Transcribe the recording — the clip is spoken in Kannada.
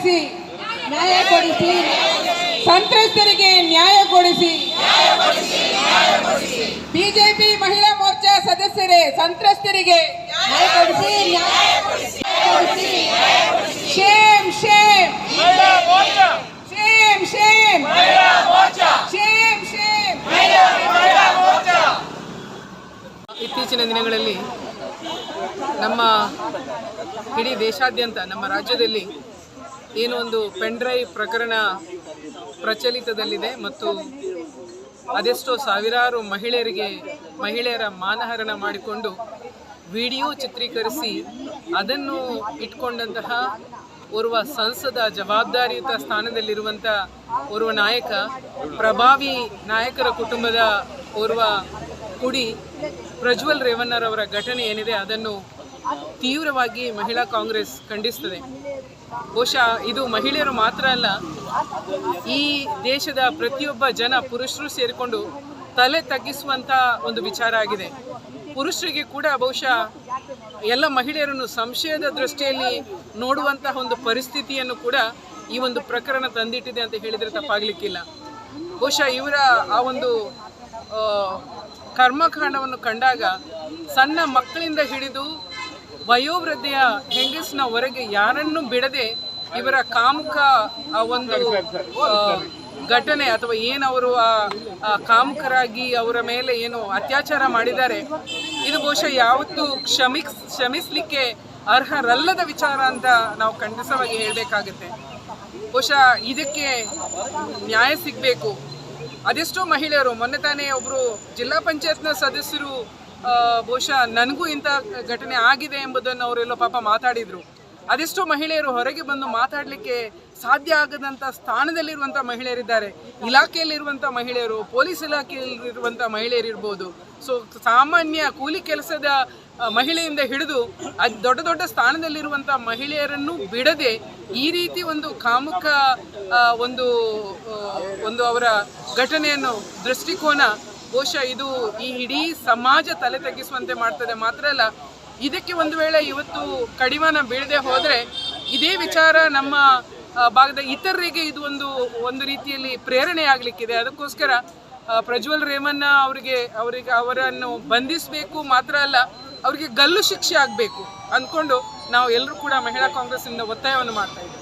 ಕೊಡಿಸಿ, ನ್ಯಾಯ ಕೊಡಿಸಿ, ಸಂತ್ರಸ್ತರಿಗೆ ನ್ಯಾಯ ಕೊಡಿಸಿ. ಬಿಜೆಪಿ ಮಹಿಳಾ ಮೋರ್ಚಾ ಸದಸ್ಯರೇ, ಸಂತ್ರಸ್ತರಿಗೆ ನ್ಯಾಯ ಕೊಡಿಸಿ, Shem Shem Shem Shem Shem Shem. ಇತ್ತೀಚಿನ ದಿನಗಳಲ್ಲಿ ನಮ್ಮ ಇಡೀ ದೇಶಾದ್ಯಂತ, ನಮ್ಮ ರಾಜ್ಯದಲ್ಲಿ ಏನು ಒಂದು ಪೆನ್ಡ್ರೈವ್ ಪ್ರಕರಣ ಪ್ರಚಲಿತದಲ್ಲಿದೆ ಮತ್ತು ಅದೆಷ್ಟೋ ಸಾವಿರಾರು ಮಹಿಳೆಯರ ಮಾನಹರಣ ಮಾಡಿಕೊಂಡು ವಿಡಿಯೋ ಚಿತ್ರೀಕರಿಸಿ ಅದನ್ನು ಇಟ್ಕೊಂಡಂತಹ ಓರ್ವ ಸಂಸದ, ಜವಾಬ್ದಾರಿಯುತ ಸ್ಥಾನದಲ್ಲಿರುವಂಥ ಓರ್ವ ನಾಯಕ, ಪ್ರಭಾವಿ ನಾಯಕರ ಕುಟುಂಬದ ಓರ್ವ ಕುಡಿ ಪ್ರಜ್ವಲ್ ರೇವಣ್ಣರವರ ಘಟನೆ ಏನಿದೆ ಅದನ್ನು ತೀವ್ರವಾಗಿ ಮಹಿಳಾ ಕಾಂಗ್ರೆಸ್ ಖಂಡಿಸ್ತದೆ. ಬಹುಶಃ ಇದು ಮಹಿಳೆಯರು ಮಾತ್ರ ಅಲ್ಲ, ಈ ದೇಶದ ಪ್ರತಿಯೊಬ್ಬ ಪುರುಷರು ಸೇರಿಕೊಂಡು ತಲೆ ತಗ್ಗಿಸುವಂಥ ಒಂದು ವಿಚಾರ ಆಗಿದೆ. ಪುರುಷರಿಗೆ ಕೂಡ ಬಹುಶಃ ಎಲ್ಲ ಮಹಿಳೆಯರನ್ನು ಸಂಶಯದ ದೃಷ್ಟಿಯಲ್ಲಿ ನೋಡುವಂತಹ ಒಂದು ಪರಿಸ್ಥಿತಿಯನ್ನು ಕೂಡ ಈ ಒಂದು ಪ್ರಕರಣ ತಂದಿಟ್ಟಿದೆ ಅಂತ ಹೇಳಿದರೆ ತಪ್ಪಾಗಲಿಕ್ಕಿಲ್ಲ. ಬಹುಶಃ ಇವರ ಆ ಒಂದು ಕರ್ಮಕಾಂಡವನ್ನು ಕಂಡಾಗ ಸಣ್ಣ ಮಕ್ಕಳಿಂದ ಹಿಡಿದು ವಯೋವೃದ್ಧೆಯ ಹೆಂಗಸಿನವರೆಗೆ ಯಾರನ್ನೂ ಬಿಡದೆ ಇವರ ಕಾಮುಕ ಒಂದು ಘಟನೆ ಅಥವಾ ಏನವರು ಕಾಮುಕರಾಗಿ ಅವರ ಮೇಲೆ ಏನು ಅತ್ಯಾಚಾರ ಮಾಡಿದ್ದಾರೆ, ಇದು ಬಹುಶಃ ಯಾವತ್ತೂ ಕ್ಷಮಿಸಲಿಕ್ಕೆ ಅರ್ಹರಲ್ಲದ ವಿಚಾರ ಅಂತ ನಾವು ಖಂಡಿತವಾಗಿ ಹೇಳಬೇಕಾಗುತ್ತೆ. ಬಹುಶಃ ಇದಕ್ಕೆ ನ್ಯಾಯ ಸಿಗಬೇಕು. ಅದೆಷ್ಟೋ ಮಹಿಳೆಯರು, ಮೊನ್ನೆ ತಾನೇ ಒಬ್ಬರು ಜಿಲ್ಲಾ ಪಂಚಾಯತ್ನ ಸದಸ್ಯರು ಬಹುಶಃ ನನಗೂ ಇಂಥ ಘಟನೆ ಆಗಿದೆ ಎಂಬುದನ್ನು ಅವರೆಲ್ಲೋ ಪಾಪ ಮಾತಾಡಿದರು. ಅದೆಷ್ಟೋ ಮಹಿಳೆಯರು ಹೊರಗೆ ಬಂದು ಮಾತಾಡಲಿಕ್ಕೆ ಸಾಧ್ಯ ಆಗದಂಥ ಸ್ಥಾನದಲ್ಲಿರುವಂಥ ಮಹಿಳೆಯರಿದ್ದಾರೆ. ಇಲಾಖೆಯಲ್ಲಿರುವಂಥ ಮಹಿಳೆಯರು, ಪೊಲೀಸ್ ಇಲಾಖೆಯಲ್ಲಿರುವಂಥ ಮಹಿಳೆಯರಿರ್ಬೋದು. ಸೊ ಸಾಮಾನ್ಯ ಕೂಲಿ ಕೆಲಸದ ಮಹಿಳೆಯಿಂದ ಹಿಡಿದು ದೊಡ್ಡ ದೊಡ್ಡ ಸ್ಥಾನದಲ್ಲಿರುವಂಥ ಮಹಿಳೆಯರನ್ನು ಬಿಡದೆ ಈ ರೀತಿ ಒಂದು ಕಾಮುಕ ಒಂದು ಅವರ ಘಟನೆಯನ್ನು ದೃಷ್ಟಿಕೋನ ಬಹುಶಃ ಇದು ಈ ಇಡೀ ಸಮಾಜ ತಲೆ ತಗ್ಗಿಸುವಂತೆ ಮಾಡ್ತದೆ. ಮಾತ್ರ ಅಲ್ಲ, ಇದಕ್ಕೆ ಒಂದು ವೇಳೆ ಇವತ್ತು ಕಡಿವಾಣ ಬೀಳದೆ ಹೋದರೆ ಇದೇ ವಿಚಾರ ನಮ್ಮ ಭಾಗದ ಇತರರಿಗೆ ಇದು ಒಂದು ರೀತಿಯಲ್ಲಿ ಪ್ರೇರಣೆ ಆಗಲಿಕ್ಕಿದೆ. ಅದಕ್ಕೋಸ್ಕರ ಪ್ರಜ್ವಲ್ ರೇವಣ್ಣ ಅವರನ್ನು ಬಂಧಿಸಬೇಕು, ಮಾತ್ರ ಅಲ್ಲ ಅವರಿಗೆ ಗಲ್ಲು ಶಿಕ್ಷೆ ಆಗಬೇಕು ಅಂದ್ಕೊಂಡು ನಾವು ಎಲ್ಲರೂ ಕೂಡ ಮಹಿಳಾ ಕಾಂಗ್ರೆಸ್ಸಿಂದ ಒತ್ತಾಯವನ್ನು ಮಾಡ್ತಾ ಇದ್ದೀವಿ.